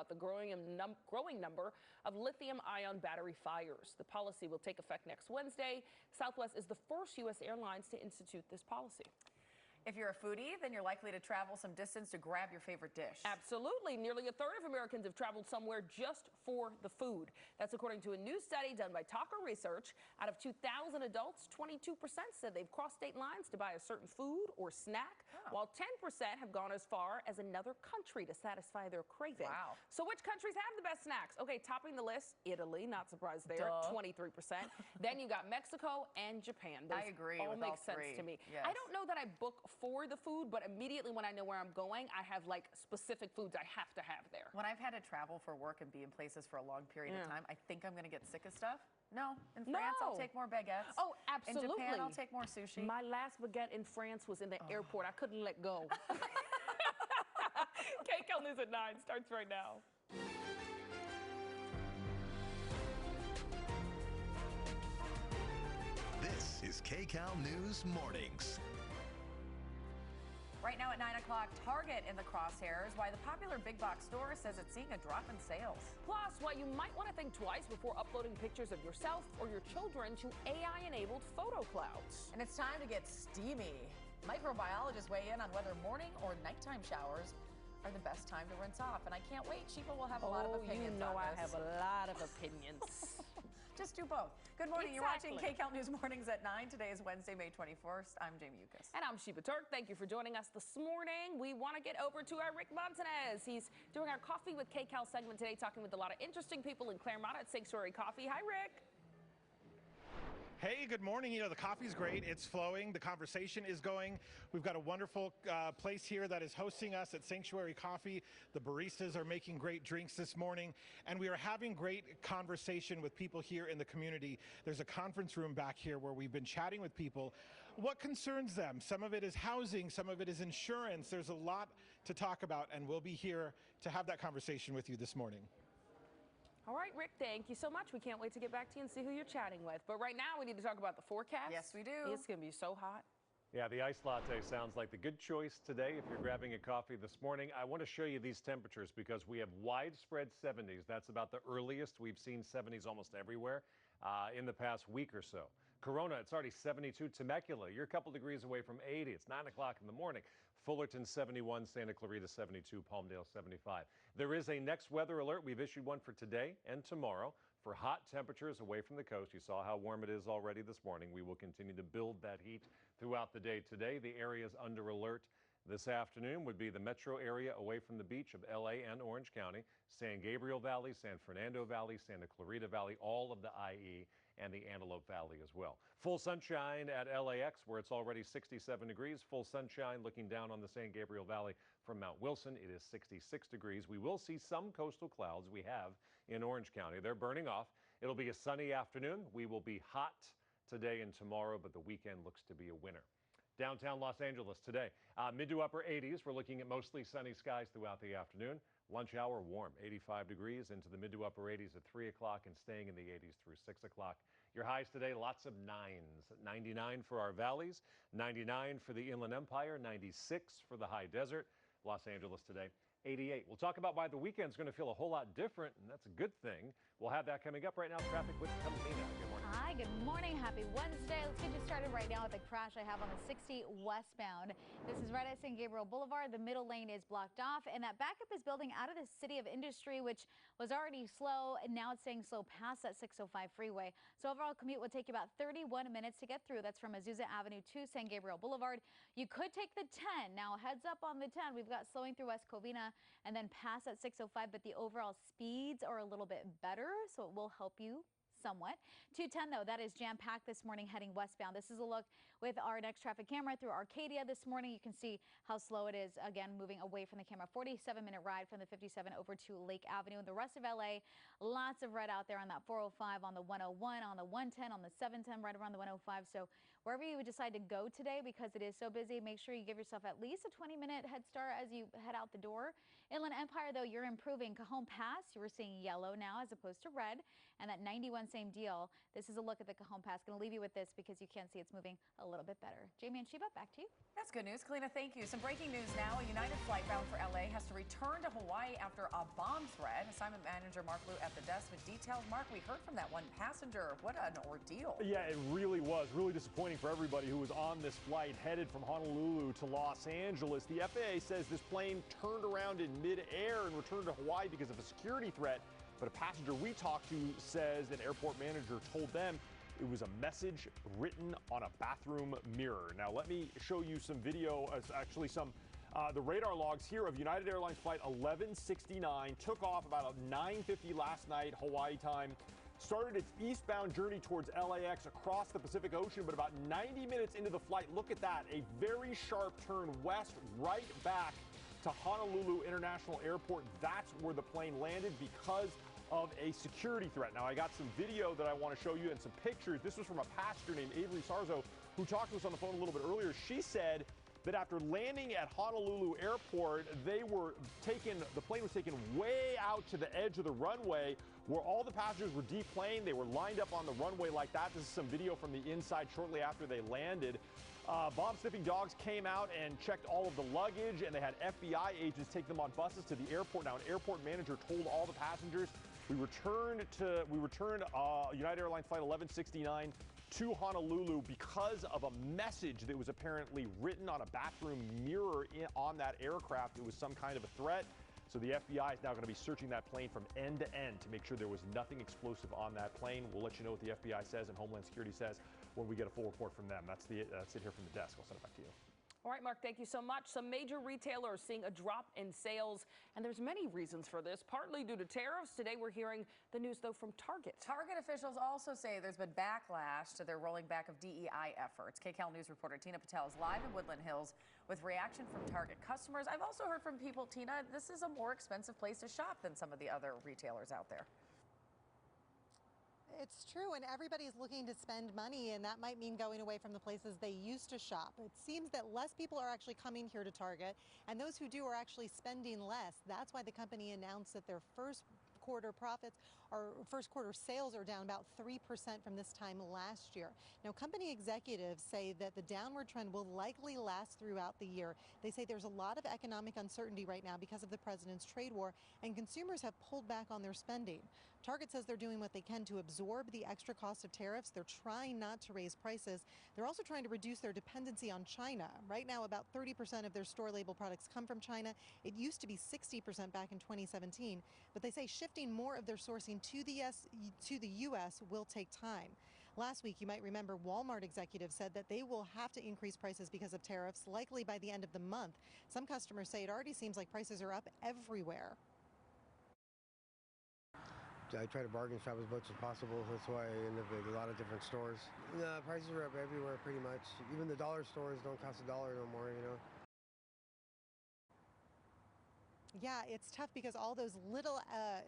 about the growing number of lithium-ion battery fires. The policy will take effect next Wednesday. Southwest is the first U.S. airlines to institute this policy. If you're a foodie, then you're likely to travel some distance to grab your favorite dish. Absolutely. Nearly a third of Americans have traveled somewhere just for the food. That's according to a new study done by Talker Research. Out of 2,000 adults, 22% said they've crossed state lines to buy a certain food or snack, while 10% have gone as far as another country to satisfy their craving. Wow. So which countries have the best snacks? Okay, topping the list, Italy, not surprised there, 23%. Then you got Mexico and Japan. Those I agree. all with make all sense three. to me. Yes. I don't know that I book for the food, but immediately when I know where I'm going, I have like specific foods I have to have there. When I've had to travel for work and be in places for a long period of time, I think I'm going to get sick of stuff. No, in France, I'll take more baguettes. Oh, absolutely. In Japan, I'll take more sushi. My last baguette in France was in the airport. I couldn't let go. Kcal News at 9 starts right now. This is Kcal News Mornings. Right now at 9 o'clock, Target in the crosshairs, why the popular big box store says it's seeing a drop in sales. Plus, why you might want to think twice before uploading pictures of yourself or your children to AI-enabled photo clouds. And it's time to get steamy. Microbiologists weigh in on whether morning or nighttime showers are the best time to rinse off. And I can't wait. Sheepa will have a lot of opinions you know on I this. have a lot of opinions. Just do both. Good morning. Exactly. You're watching Kcal News Mornings at 9. Today is Wednesday, May 21st. I'm Jamie Yukas. And I'm Sheepa Turk. Thank you for joining us this morning. We want to get over to our Rick Montanez. He's doing our Coffee with Kcal segment today, talking with a lot of interesting people in Claremont at Sanctuary Coffee. Hi, Rick. Hey, good morning. You know, the coffee's great. It's flowing. The conversation is going. We've got a wonderful place here that is hosting us at Sanctuary Coffee. The baristas are making great drinks this morning, and we are having great conversation with people here in the community. There's a conference room back here where we've been chatting with people. What concerns them? Some of it is housing. Some of it is insurance. There's a lot to talk about, and we'll be here to have that conversation with you this morning. All right, Rick, thank you so much. We can't wait to get back to you and see who you're chatting with. But right now, we need to talk about the forecast. Yes, we do. It's going to be so hot. Yeah, the iced latte sounds like the good choice today if you're grabbing a coffee this morning. I want to show you these temperatures because we have widespread 70s. That's about the earliest. We've seen 70s almost everywhere in the past week or so. Corona, it's already 72. Temecula, you're a couple degrees away from 80. It's 9 o'clock in the morning. Fullerton 71, Santa Clarita 72, Palmdale 75. There is a next weather alert. We've issued one for today and tomorrow for hot temperatures away from the coast. You saw how warm it is already this morning. We will continue to build that heat throughout the day today. The areas under alert this afternoon would be the metro area away from the beach of LA and Orange County, San Gabriel Valley, San Fernando Valley, Santa Clarita Valley, all of the IE and the Antelope Valley as well. Full sunshine at LAX where it's already 67 degrees. Full sunshine looking down on the San Gabriel Valley from Mount Wilson. It is 66 degrees. We will see some coastal clouds we have in Orange County. They're burning off. It'll be a sunny afternoon. We will be hot today and tomorrow, but the weekend looks to be a winner. Downtown Los Angeles today, mid to upper 80s. We're looking at mostly sunny skies throughout the afternoon. Lunch hour warm, 85 degrees into the mid to upper 80s at 3 o'clock and staying in the 80s through 6 o'clock. Your highs today, lots of 9s. 99 for our valleys, 99 for the Inland Empire, 96 for the high desert. Los Angeles today, 88. We'll talk about why the weekend's going to feel a whole lot different, and that's a good thing. We'll have that coming up right now. Traffic with Kamina. Good morning. Hi, good morning. Happy Wednesday. Let's get you started right now with the crash I have on the 60 westbound. This is right at San Gabriel Boulevard. The middle lane is blocked off, and that backup is building out of the city of Industry, which was already slow, and now it's staying slow past that 605 freeway. So overall commute will take you about 31 minutes to get through. That's from Azusa Avenue to San Gabriel Boulevard. You could take the 10. Now, heads up on the 10. We've got slowing through West Covina and then past at 605, but the overall speeds are a little bit better, so it will help you somewhat. 210 though, that is jam-packed this morning heading westbound. This is a look with our next traffic camera through Arcadia this morning. You can see how slow it is, again, moving away from the camera. 47-minute ride from the 57 over to Lake Avenue. And the rest of LA, lots of red out there on that 405, on the 101, on the 110, on the 710, right around the 105. So wherever you would decide to go today, because it is so busy, make sure you give yourself at least a 20-minute head start as you head out the door. Inland Empire, though, you're improving. Cajon Pass, you were seeing yellow now as opposed to red. And that 91, same deal. This is a look at the Cajon Pass. Going to leave you with this because you can't see it's moving a little little bit better. Jamie and Sheba, back to you. That's good news. Kalina, thank you. Some breaking news now. A United flight bound for LA has to return to Hawaii after a bomb threat. Assignment manager Mark Liu at the desk with details. Mark, we heard from that one passenger. What an ordeal. Yeah, it really was. Really disappointing for everybody who was on this flight headed from Honolulu to Los Angeles. The FAA says this plane turned around in midair and returned to Hawaii because of a security threat. But a passenger we talked to says an airport manager told them it was a message written on a bathroom mirror. Now, let me show you some video, actually the radar logs here of United Airlines flight 1169. Took off about 9:50 last night, Hawaii time. Started its eastbound journey towards LAX across the Pacific Ocean, but about 90 minutes into the flight, look at that, a very sharp turn west, right back to Honolulu International Airport. That's where the plane landed because of a security threat. Now, I got some video that I want to show you and some pictures. This was from a passenger named Avery Sarzo who talked to us on the phone a little bit earlier. She said that after landing at Honolulu Airport, the plane was taken way out to the edge of the runway where all the passengers were deplaned. They were lined up on the runway like that. This is some video from the inside shortly after they landed. Bomb-sniffing dogs came out and checked all of the luggage, and they had FBI agents take them on buses to the airport. Now, an airport manager told all the passengers, we returned United Airlines flight 1169 to Honolulu because of a message that was apparently written on a bathroom mirror on that aircraft. It was some kind of a threat. So the FBI is now going to be searching that plane from end to end to make sure there was nothing explosive on that plane. We'll let you know what the FBI says and Homeland Security says when we get a full report from them. That's it here from the desk. I'll send it back to you. All right, Mark, thank you so much. Some major retailers seeing a drop in sales, and there's many reasons for this, partly due to tariffs. Today we're hearing the news, though, from Target. Target officials also say there's been backlash to their rolling back of DEI efforts. Kcal News reporter Tina Patel is live in Woodland Hills with reaction from Target customers. I've also heard from people, Tina, this is a more expensive place to shop than some of the other retailers out there. It's true, and everybody's looking to spend money, and that might mean going away from the places they used to shop. It seems that less people are actually coming here to Target, and those who do are actually spending less. That's why the company announced that their first quarter sales are down about 3% from this time last year. Now, company executives say that the downward trend will likely last throughout the year. They say there's a lot of economic uncertainty right now because of the president's trade war, and consumers have pulled back on their spending. Target says they're doing what they can to absorb the extra cost of tariffs. They're trying not to raise prices. They're also trying to reduce their dependency on China. Right now, about 30% of their store label products come from China. It used to be 60% back in 2017, but they say shifting more of their sourcing to the U.S. will take time. Last week, you might remember Walmart executives said that they will have to increase prices because of tariffs, likely by the end of the month. Some customers say it already seems like prices are up everywhere. I try to bargain shop as much as possible. That's why I end up at a lot of different stores. The prices are up everywhere pretty much. Even the dollar stores don't cost $1 no more, you know. Yeah, it's tough because all those little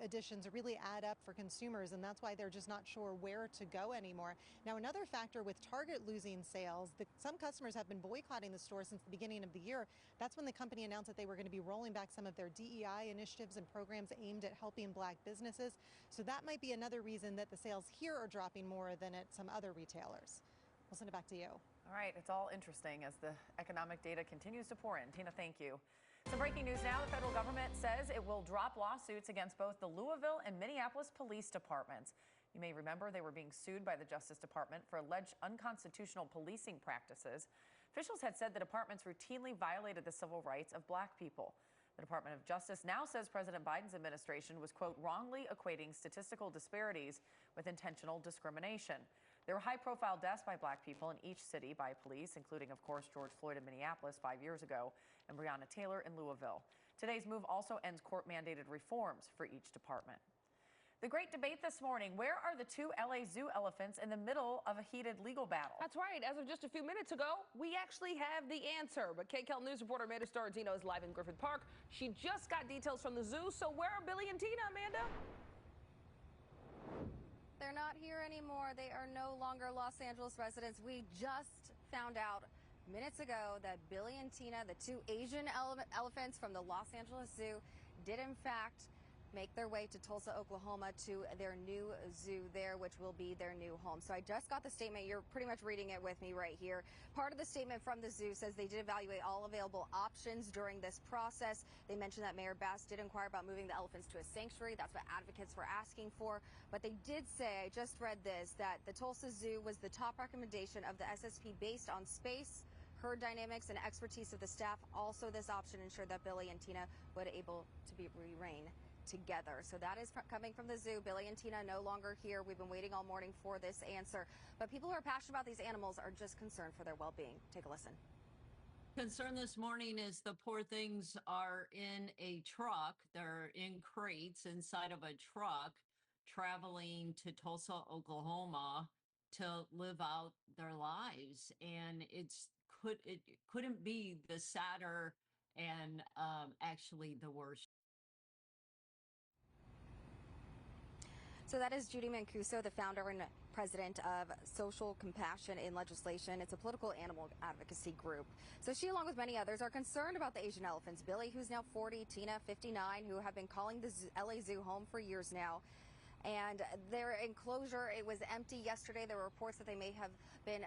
additions really add up for consumers, and that's why they're just not sure where to go anymore. Now, another factor with Target losing sales, some customers have been boycotting the store since the beginning of the year. That's when the company announced that they were going to be rolling back some of their DEI initiatives and programs aimed at helping Black businesses. So that might be another reason that the sales here are dropping more than at some other retailers. We'll send it back to you. All right, it's all interesting as the economic data continues to pour in. Tina, thank you. Some breaking news now. The federal government says it will drop lawsuits against both the Louisville and Minneapolis police departments. You may remember they were being sued by the Justice Department for alleged unconstitutional policing practices. Officials had said the departments routinely violated the civil rights of Black people. The Department of Justice now says President Biden's administration was, quote, wrongly equating statistical disparities with intentional discrimination. There were high-profile deaths by Black people in each city by police, including, of course, George Floyd in Minneapolis 5 years ago and Breonna Taylor in Louisville. Today's move also ends court-mandated reforms for each department. The great debate this morning, where are the two LA zoo elephants in the middle of a heated legal battle? That's right. As of just a few minutes ago, we actually have the answer. But Kcal News reporter Amanda Starantino is live in Griffith Park. She just got details from the zoo. So where are Billy and Tina, Amanda? They're not here anymore. They are no longer Los Angeles residents. We just found out minutes ago that Billy and Tina, the two Asian elephants from the Los Angeles Zoo, did in fact make their way to Tulsa, Oklahoma to their new zoo there, which will be their new home. So I just got the statement. You're pretty much reading it with me right here. Part of the statement from the zoo says they did evaluate all available options during this process. They mentioned that Mayor Bass did inquire about moving the elephants to a sanctuary. That's what advocates were asking for. But they did say, I just read this, that the Tulsa Zoo was the top recommendation of the SSP based on space, herd dynamics, and expertise of the staff. Also, this option ensured that Billy and Tina would able to be remain together. So that is coming from the zoo. Billy and Tina no longer here. We've been waiting all morning for this answer. But people who are passionate about these animals are just concerned for their well-being. Take a listen. Concern this morning is the poor things are in a truck. They're in crates inside of a truck traveling to Tulsa, Oklahoma to live out their lives. And it couldn't be the sadder and actually the worst. So that is Judy Mancuso, the founder and president of Social Compassion in Legislation. It's a political animal advocacy group. So she, along with many others, are concerned about the Asian elephants. Billy, who's now 40, Tina, 59, who have been calling the LA Zoo home for years now. And their enclosure, it was empty yesterday. There were reports that they may have been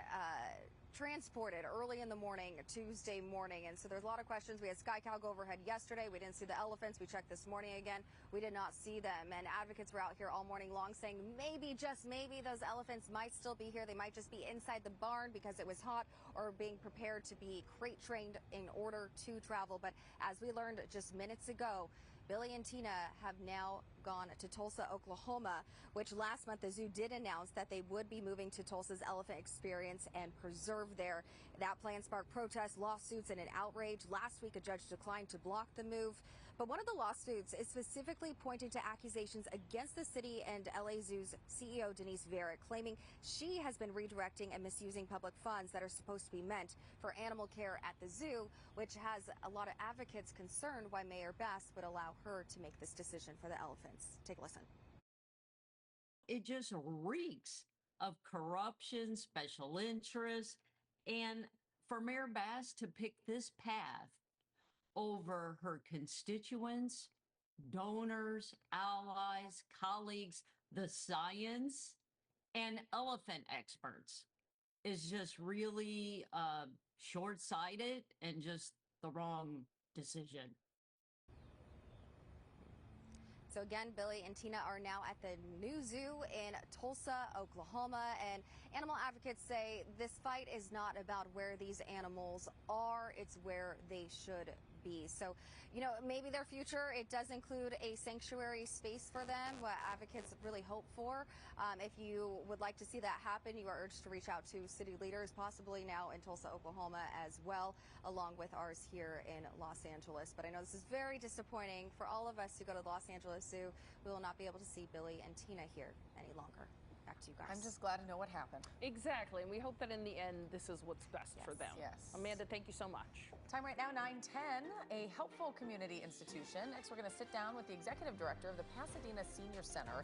transported early in the morning, Tuesday morning. And so there's a lot of questions. We had Kcal go overhead yesterday. We didn't see the elephants. We checked this morning again. We did not see them. And advocates were out here all morning long saying maybe, just maybe, those elephants might still be here. They might just be inside the barn because it was hot, or being prepared to be crate trained in order to travel. But as we learned just minutes ago, Billy and Tina have now gone to Tulsa, Oklahoma, which last month the zoo did announce that they would be moving to Tulsa's Elephant Experience and Preserve there. That plan sparked protests, lawsuits, and an outrage. Last week, a judge declined to block the move. But one of the lawsuits is specifically pointing to accusations against the city and LA Zoo's CEO, Denise Verrick, claiming she has been redirecting and misusing public funds that are supposed to be meant for animal care at the zoo, which has a lot of advocates concerned why Mayor Bass would allow her to make this decision for the elephants. Take a listen. It just reeks of corruption, special interests, and for Mayor Bass to pick this path over her constituents, donors, allies, colleagues, the science, and elephant experts is just really short-sighted and just the wrong decision. So again, Billy and Tina are now at the new zoo in Tulsa, Oklahoma, and animal advocates say this fight is not about where these animals are, it's where they should be. So, you know, maybe their future, it does include a sanctuary space for them, what advocates really hope for. If you would like to see that happen, you are urged to reach out to city leaders, possibly now in Tulsa, Oklahoma as well, along with ours here in Los Angeles. But I know this is very disappointing for all of us who go to the Los Angeles Zoo. We will not be able to see Billy and Tina here any longer. Back to you guys. I'm just glad to know what happened. Exactly. And we hope that in the end, this is what's best for them. Yes. Amanda, thank you so much. Time right now, 9:10, a helpful community institution. Next, we're going to sit down with the executive director of the Pasadena Senior Center